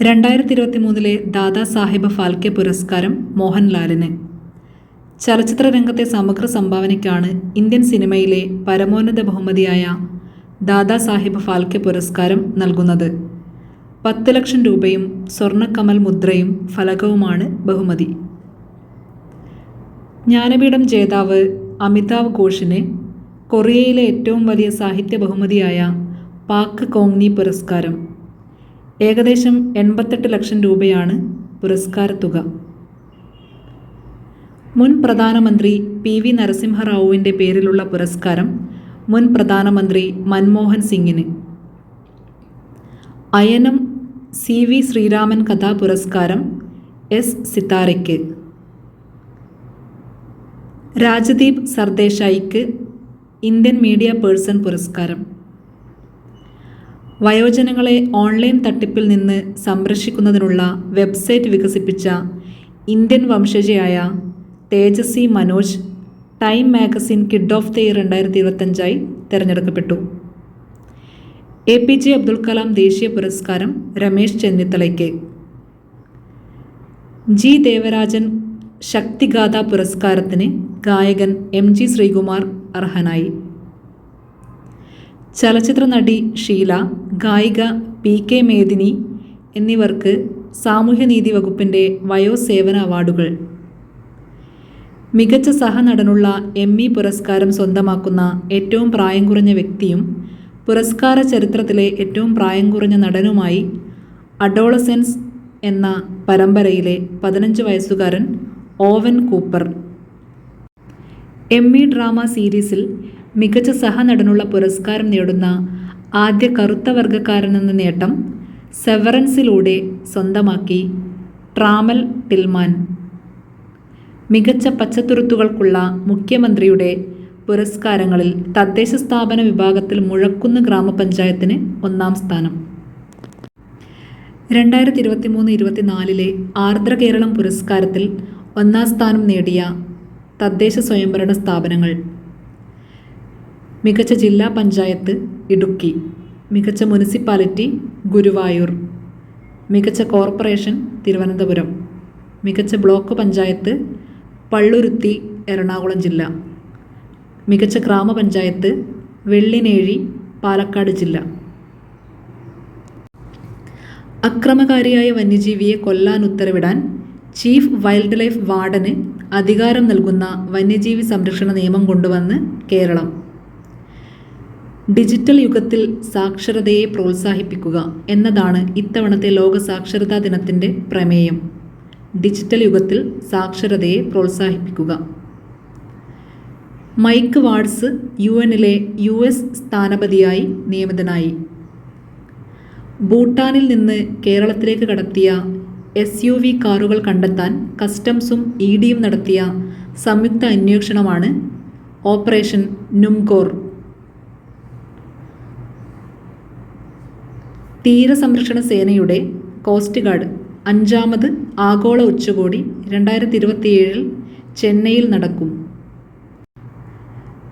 2023 ദാദാ സാഹിബ് ഫാൽക്കെ പുരസ്കാരം മോഹൻലാലിന്. ചലച്ചിത്ര രംഗത്തെ സമഗ്ര സംഭാവനയ്ക്കാണ് ഇന്ത്യൻ സിനിമയിലെ പരമോന്നത ബഹുമതിയായ ദാദാ സാഹിബ് ഫാൽക്കെ പുരസ്കാരം നൽകുന്നത്. 10 ലക്ഷം രൂപയും സ്വർണ്ണക്കമൽ മുദ്രയും ഫലകവുമാണ് ബഹുമതി. ജ്ഞാനപീഠം ജേതാവ് അമിതാവ് ഘോഷിന് കൊറിയയിലെ ഏറ്റവും വലിയ സാഹിത്യ ബഹുമതിയായ പാക് കോങ്നി പുരസ്കാരം. ഏകദേശം 88 ലക്ഷം രൂപയാണ് പുരസ്കാരത്തുക. മുൻ പ്രധാനമന്ത്രി PV നരസിംഹറാവുവിൻ്റെ പേരിലുള്ള പുരസ്കാരം മുൻ പ്രധാനമന്ത്രി മൻമോഹൻ സിംഗിന്. അയനം CV ശ്രീരാമൻ കഥാ പുരസ്കാരം S സിതാരയ്ക്ക്. രാജദീപ് സർദേശായിക്ക് ഇന്ത്യൻ മീഡിയ പേഴ്സൺ പുരസ്കാരം. വയോജനങ്ങളെ ഓൺലൈൻ തട്ടിപ്പിൽ നിന്ന് സംരക്ഷിക്കുന്നതിനുള്ള വെബ്സൈറ്റ് വികസിപ്പിച്ച ഇന്ത്യൻ വംശജയായ Tejasvi Manoj Time magazine kid of the year 2025 തിരഞ്ഞെടുക്കപ്പെട്ടു. APJ അബ്ദുൽ കലാം ദേശീയ പുരസ്കാരം രമേശ് ചെന്നിത്തലയ്ക്ക്. G ദേവരാജൻ ശക്തിഗാഥ പുരസ്കാരത്തിന് ഗായകൻ MG ശ്രീകുമാർ അർഹനായി. ചലച്ചിത്ര നടി ഷീല, ഗായിക PK മേദിനി എന്നിവർക്ക് സാമൂഹ്യനീതി വകുപ്പിൻ്റെ വയോസേവന അവാർഡുകൾ. മികച്ച സഹനടനുള്ള Emmy പുരസ്കാരം സ്വന്തമാക്കുന്ന ഏറ്റവും പ്രായം കുറഞ്ഞ വ്യക്തിയും പുരസ്കാര ചരിത്രത്തിലെ ഏറ്റവും പ്രായം കുറഞ്ഞ നടനുമായി അഡോളസെൻസ് എന്ന പരമ്പരയിലെ 15 വയസ്സുകാരൻ ഓവൻ കൂപ്പർ. Emmy ഡ്രാമ സീരീസിൽ മികച്ച സഹനടനുള്ള പുരസ്കാരം നേടുന്ന ആദ്യ കറുത്ത വർഗക്കാരനെന്ന നേട്ടം സെവറൻസിലൂടെ സ്വന്തമാക്കി ട്രാമൽ ടിൽമാൻ. മികച്ച പച്ചത്തുരുത്തുകൾക്കുള്ള മുഖ്യമന്ത്രിയുടെ പുരസ്കാരങ്ങളിൽ തദ്ദേശ സ്ഥാപന വിഭാഗത്തിൽ മുഴക്കുന്ന് ഗ്രാമപഞ്ചായത്തിന് 1ാം സ്ഥാനം. 2023-24 ആർദ്ര കേരളം പുരസ്കാരത്തിൽ 1ാം സ്ഥാനം നേടിയ തദ്ദേശ സ്വയംഭരണ സ്ഥാപനങ്ങൾ. മികച്ച ജില്ലാ പഞ്ചായത്ത് ഇടുക്കി, മികച്ച മുനിസിപ്പാലിറ്റി ഗുരുവായൂർ, മികച്ച കോർപ്പറേഷൻ തിരുവനന്തപുരം, മികച്ച ബ്ലോക്ക് പഞ്ചായത്ത് പള്ളുരുത്തി എറണാകുളം ജില്ല, മികച്ച ഗ്രാമപഞ്ചായത്ത് വെള്ളിനേഴി പാലക്കാട് ജില്ല. അക്രമകാരിയായ വന്യജീവിയെ കൊല്ലാൻ ഉത്തരവിടാൻ ചീഫ് വൈൽഡ് ലൈഫ് വാർഡന് അധികാരം നൽകുന്ന വന്യജീവി സംരക്ഷണ നിയമം കൊണ്ടുവന്ന് കേരളം. ഡിജിറ്റൽ യുഗത്തിൽ സാക്ഷരതയെ പ്രോത്സാഹിപ്പിക്കുക എന്നതാണ് ഇത്തവണത്തെ ലോക സാക്ഷരതാ ദിനത്തിൻ്റെ പ്രമേയം. ഡിജിറ്റൽ യുഗത്തിൽ സാക്ഷരതയെ പ്രോത്സാഹിപ്പിക്കുക. മൈക്ക് വാട്സ് UN-ലെ US സ്ഥാനപതിയായി നിയമിതനായി. ഭൂട്ടാനിൽ നിന്ന് കേരളത്തിലേക്ക് കടത്തിയ SUV കാറുകൾ കണ്ടെത്താൻ കസ്റ്റംസും EDയും നടത്തിയ സംയുക്ത അന്വേഷണമാണ് ഓപ്പറേഷൻ നുംകോർ. തീരസംരക്ഷണ സേനയുടെ കോസ്റ്റ് ഗാർഡ് 5ാമത് ആഗോള ഉച്ചകോടി 2027 ചെന്നൈയിൽ നടക്കും.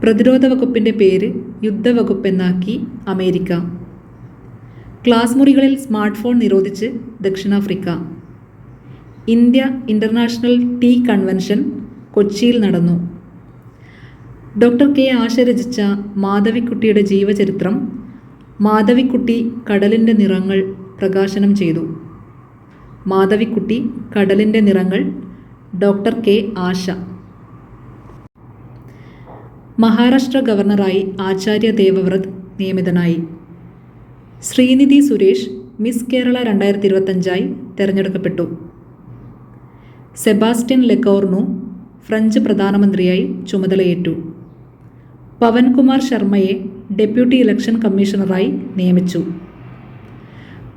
പ്രതിരോധ വകുപ്പിൻ്റെ പേര് യുദ്ധവകുപ്പെന്നാക്കി അമേരിക്ക. ക്ലാസ് മുറികളിൽ സ്മാർട്ട് ഫോൺ നിരോധിച്ച് ദക്ഷിണാഫ്രിക്ക. ഇന്ത്യ ഇൻ്റർനാഷണൽ ടീ കൺവെൻഷൻ കൊച്ചിയിൽ നടന്നു. ഡോക്ടർ K ആശ രചിച്ച മാധവിക്കുട്ടിയുടെ ജീവചരിത്രം മാധവിക്കുട്ടി കടലിൻ്റെ നിറങ്ങൾ പ്രകാശനം ചെയ്തു. മാധവിക്കുട്ടി കടലിൻ്റെ നിറങ്ങൾ, ഡോക്ടർ K ആശ. മഹാരാഷ്ട്ര ഗവർണറായി ആചാര്യ ദേവവ്രത് നിയമിതനായി. ശ്രീനിധി സുരേഷ് മിസ് കേരള 2025 തിരഞ്ഞെടുക്കപ്പെട്ടു. സെബാസ്റ്റ്യൻ ലെക്കോർണു ഫ്രഞ്ച് പ്രധാനമന്ത്രിയായി ചുമതലയേറ്റു. പവൻകുമാർ ശർമ്മയെ ഡെപ്യൂട്ടി ഇലക്ഷൻ കമ്മീഷണറായി നിയമിച്ചു.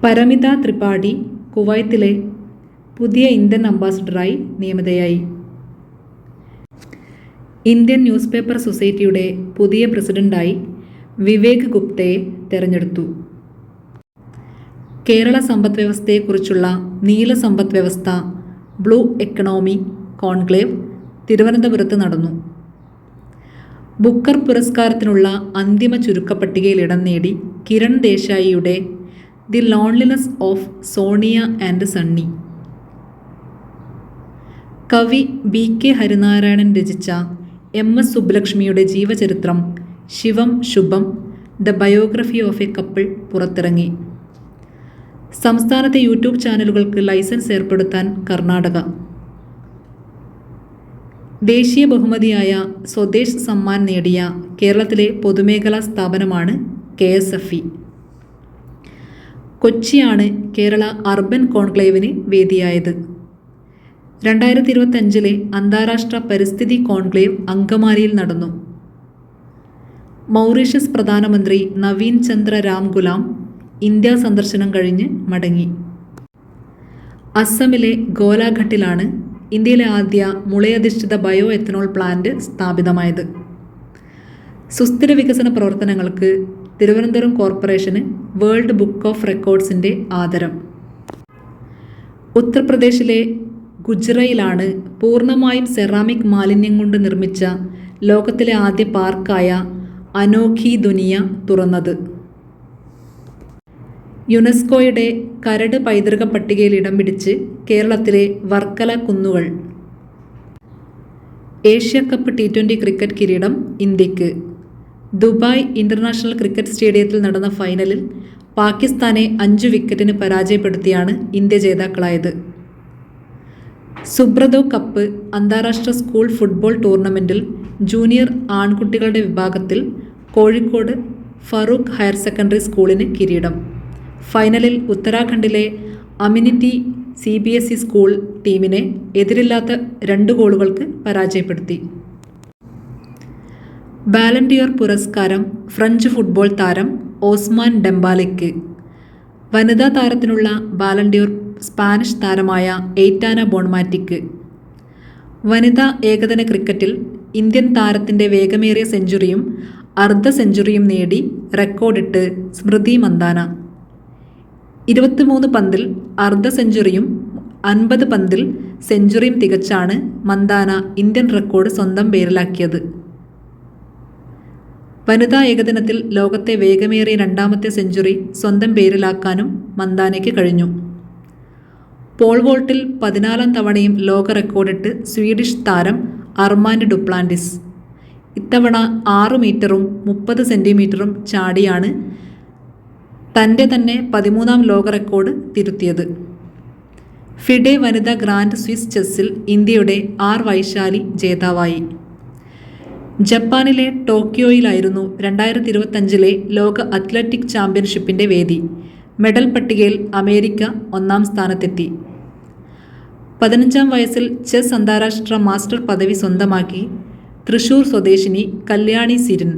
പരമിത ത്രിപാഠി കുവൈത്തിലെ പുതിയ ഇന്ത്യൻ അംബാസഡറായി നിയമിതയായി. ഇന്ത്യൻ ന്യൂസ് പേപ്പർ സൊസൈറ്റിയുടെ പുതിയ പ്രസിഡന്റായി വിവേക് ഗുപ്തയെ തെരഞ്ഞെടുത്തു. കേരള സമ്പദ് വ്യവസ്ഥയെക്കുറിച്ചുള്ള നീല സമ്പദ് വ്യവസ്ഥ ബ്ലൂ എക്കണോമി കോൺക്ലേവ് തിരുവനന്തപുരത്ത് നടന്നു. ബുക്കർ പുരസ്കാരത്തിനുള്ള അന്തിമ ചുരുക്കപ്പട്ടികയിൽ ഇടം നേടി കിരൺ ദേശായിയുടെ the loneliness of Sonia and Sunny. കവി BK ഹരിനാരായണൻ രചിച്ച MS സുബ്ബലക്ഷ്മിയുടെ ജീവചരിത്രം Shivam Shubham the biography of a couple പുറത്തിറങ്ങി. സംസ്ഥാനത്തെ യൂട്യൂബ് ചാനലുകൾക്ക് ലൈസൻസ് ഏർപ്പെടുത്താൻ കർണാടക. ദേശീയ ബഹുമതിയായ സ്വദേശ് സമ്മാൻ നേടിയ കേരളത്തിലെ പൊതുമേഖലാ സ്ഥാപനമാണ് KSFE. കൊച്ചിയാണ് കേരള അർബൻ കോൺക്ലേവിന് വേദിയായത്. 2025 അന്താരാഷ്ട്ര പരിസ്ഥിതി കോൺക്ലേവ് അങ്കമാലിയിൽ നടന്നു. മൗറീഷ്യസ് പ്രധാനമന്ത്രി നവീൻ ചന്ദ്ര രാംഗുലാം ഇന്ത്യ സന്ദർശനം കഴിഞ്ഞ് മടങ്ങി. അസമിലെ ഗോലാഘട്ടിലാണ് ഇന്ത്യയിലെ ആദ്യ മുളയധിഷ്ഠിത ബയോ എത്തനോൾ പ്ലാന്റ് സ്ഥാപിതമായത്. സുസ്ഥിര വികസന പ്രവർത്തനങ്ങൾക്ക് തിരുവനന്തപുരം കോർപ്പറേഷന് വേൾഡ് ബുക്ക് ഓഫ് റെക്കോർഡ്സിൻ്റെ ആദരം. ഉത്തർപ്രദേശിലെ ഗുജ്റയിലാണ് പൂർണ്ണമായും സെറാമിക് മാലിന്യം കൊണ്ട് നിർമ്മിച്ച ലോകത്തിലെ ആദ്യ പാർക്കായ അനോഖി ദുനിയ തുറന്നത്. യുനെസ്കോയുടെ കരട് പൈതൃക പട്ടികയിൽ ഇടം പിടിച്ച് കേരളത്തിലെ വർക്കല കുന്നുകൾ. ഏഷ്യ കപ്പ് T20 ക്രിക്കറ്റ് കിരീടം ഇന്ത്യക്ക്. ദുബായ് ഇൻ്റർനാഷണൽ ക്രിക്കറ്റ് സ്റ്റേഡിയത്തിൽ നടന്ന ഫൈനലിൽ പാകിസ്ഥാനെ 5 വിക്കറ്റിന് പരാജയപ്പെടുത്തിയാണ് ഇന്ത്യ ജേതാക്കളായത്. സുബ്രതോ കപ്പ് അന്താരാഷ്ട്ര സ്കൂൾ ഫുട്ബോൾ ടൂർണമെൻറ്റിൽ ജൂനിയർ ആൺകുട്ടികളുടെ വിഭാഗത്തിൽ കോഴിക്കോട് ഫറൂഖ് ഹയർ സെക്കൻഡറി സ്കൂളിന് കിരീടം. ഫൈനലിൽ ഉത്തരാഖണ്ഡിലെ അമിനിറ്റി CBSE സ്കൂൾ ടീമിനെ എതിരില്ലാത്ത 2 ഗോളുകൾക്ക് പരാജയപ്പെടുത്തി. ബാലൻഡിയോർ പുരസ്കാരം ഫ്രഞ്ച് ഫുട്ബോൾ താരം ഓസ്മാൻ ഡെംബാലയ്ക്ക്. വനിതാ താരത്തിനുള്ള ബാലൻഡിയോർ സ്പാനിഷ് താരമായ എയ്റ്റാന ബോൺമാറ്റിക്ക്. വനിതാ ഏകദിന ക്രിക്കറ്റിൽ ഇന്ത്യൻ താരത്തിൻ്റെ വേഗമേറിയ സെഞ്ചുറിയും അർദ്ധ സെഞ്ചുറിയും നേടി റെക്കോർഡിട്ട് സ്മൃതി മന്ദാന. 23 പന്തിൽ അർദ്ധ സെഞ്ചുറിയും 50 പന്തിൽ സെഞ്ചുറിയും തികച്ചാണ് മന്ദാന ഇന്ത്യൻ റെക്കോർഡ് സ്വന്തം പേരിലാക്കിയത്. വനിതാ ഏകദിനത്തിൽ ലോകത്തെ വേഗമേറിയ 2ാമത്തെ സെഞ്ചുറി സ്വന്തം പേരിലാക്കാനും മന്ദാനയ്ക്ക് കഴിഞ്ഞു. പോൾ വോൾട്ടിൽ 14ാം തവണയും ലോക റെക്കോർഡിട്ട് സ്വീഡിഷ് താരം അർമാൻഡ് ഡുപ്ലാന്റിസ്. ഇത്തവണ 6 മീറ്ററും 30 സെൻറ്റിമീറ്ററും ചാടിയാണ് തൻ്റെ തന്നെ 13ാം ലോക റെക്കോർഡ് തിരുത്തിയത്. ഫിഡെ വനിതാ ഗ്രാൻഡ് സ്വിസ് ചെസ്സിൽ ഇന്ത്യയുടെ R വൈശാലി ജേതാവായി. ജപ്പാനിലെ ടോക്കിയോയിലായിരുന്നു 2025 ലോക അത്ലറ്റിക് ചാമ്പ്യൻഷിപ്പിൻ്റെ വേദി. മെഡൽ പട്ടികയിൽ അമേരിക്ക 1ാം സ്ഥാനത്തെത്തി. 15ാം വയസ്സിൽ ചെസ് അന്താരാഷ്ട്ര മാസ്റ്റർ പദവി സ്വന്തമാക്കി തൃശൂർ സ്വദേശിനി Kalyani Sirin.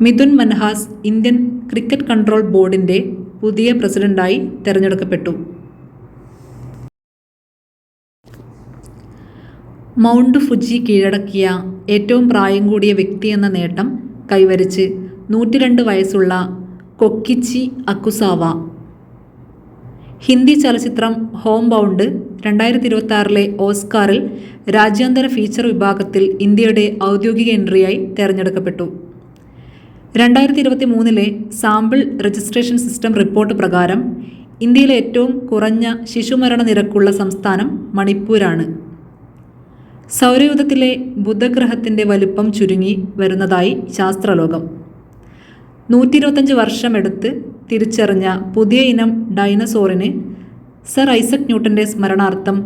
Mithun Manhas Indian cricket control ബോർഡിൻ്റെ പുതിയ പ്രസിഡന്റായി തെരഞ്ഞെടുക്കപ്പെട്ടു. മൗണ്ട് ഫുജി കീഴടക്കിയ ഏറ്റവും പ്രായം കൂടിയ വ്യക്തിയെന്ന നേട്ടം കൈവരിച്ച് 102 വയസ്സുള്ള കൊക്കിച്ചി അക്കുസാവ. ഹിന്ദി ചലച്ചിത്രം ഹോം ബൗണ്ട് 2026 ഓസ്കാറിൽ രാജ്യാന്തര ഫീച്ചർ വിഭാഗത്തിൽ ഇന്ത്യയുടെ ഔദ്യോഗിക എൻട്രിയായി തെരഞ്ഞെടുക്കപ്പെട്ടു. 2023 സാമ്പിൾ രജിസ്ട്രേഷൻ സിസ്റ്റം റിപ്പോർട്ട് പ്രകാരം ഇന്ത്യയിലെ ഏറ്റവും കുറഞ്ഞ ശിശുമരണ നിരക്കുള്ള സംസ്ഥാനം മണിപ്പൂരാണ്. സൗരയൂഥത്തിലെ ബുധഗ്രഹത്തിൻ്റെ വലിപ്പം ചുരുങ്ങി വരുന്നതായി ശാസ്ത്രലോകം. 125 വർഷമെടുത്ത് തിരിച്ചറിഞ്ഞ പുതിയ ഇനം ഡൈനസോറിന് സർ ഐസക് ന്യൂട്ടൻ്റെ സ്മരണാർത്ഥം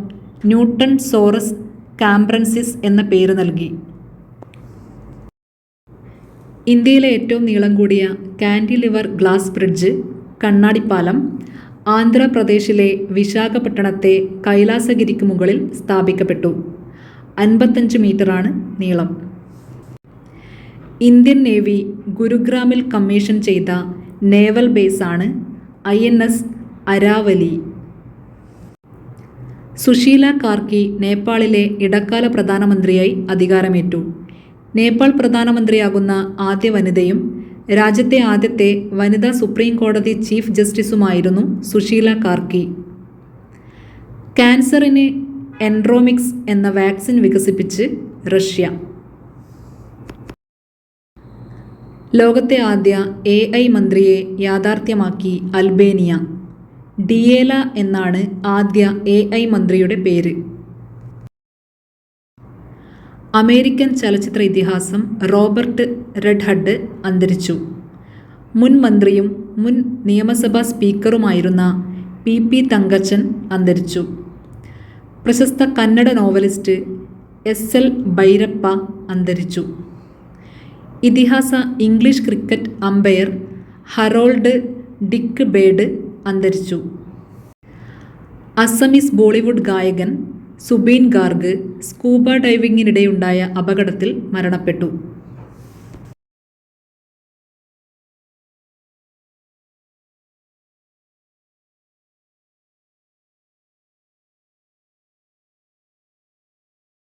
ന്യൂട്ടൺ സോറസ് കാംബ്രൻസിസ് എന്ന പേര് നൽകി. ഇന്ത്യയിലെ ഏറ്റവും നീളം കൂടിയ കാൻഡിലിവർ ഗ്ലാസ് ബ്രിഡ്ജ് കണ്ണാടിപ്പാലം ആന്ധ്രാപ്രദേശിലെ വിശാഖപട്ടണത്തെ കൈലാസഗിരിക്ക് മുകളിൽ സ്ഥാപിക്കപ്പെട്ടു. 55 മീറ്ററാണ് നീളം. ഇന്ത്യൻ നേവി ഗുരുഗ്രാമിൽ കമ്മീഷൻ ചെയ്ത നേവൽ ബേസാണ് INS അരാവലി. സുശീല കാർക്കി നേപ്പാളിലെ ഇടക്കാല പ്രധാനമന്ത്രിയായി അധികാരമേറ്റു. നേപ്പാൾ പ്രധാനമന്ത്രിയാകുന്ന ആദ്യ വനിതയും രാജ്യത്തെ ആദ്യത്തെ വനിതാ സുപ്രീം കോടതി ചീഫ് ജസ്റ്റിസുമായിരുന്നു സുശീല കാർക്കി. ക്യാൻസറിന് എൻഡ്രോമിക്സ് എന്ന വാക്സിൻ വികസിപ്പിച്ച് റഷ്യ. ലോകത്തെ ആദ്യ AI മന്ത്രിയെ യാഥാർത്ഥ്യമാക്കി അൽബേനിയ. ഡിയേല എന്നാണ് ആദ്യ AI മന്ത്രിയുടെ പേര്. അമേരിക്കൻ ചലച്ചിത്ര ഇതിഹാസം റോബർട്ട് റെഡ്ഹഡ് അന്തരിച്ചു. മുൻ മന്ത്രിയും മുൻ നിയമസഭാ സ്പീക്കറുമായിരുന്ന PP തങ്കച്ചൻ അന്തരിച്ചു. പ്രശസ്ത കന്നഡ നോവലിസ്റ്റ് SL ഭൈരപ്പ അന്തരിച്ചു. ഇതിഹാസ ഇംഗ്ലീഷ് ക്രിക്കറ്റ് അമ്പയർ ഹറോൾഡ് ഡിക്ക് ബേഡ് അന്തരിച്ചു. അസമീസ് ബോളിവുഡ് ഗായകൻ സുബീൻ ഗാർഗ് സ്കൂബ ഡൈവിങ്ങിനിടെയുണ്ടായ അപകടത്തിൽ മരണപ്പെട്ടു.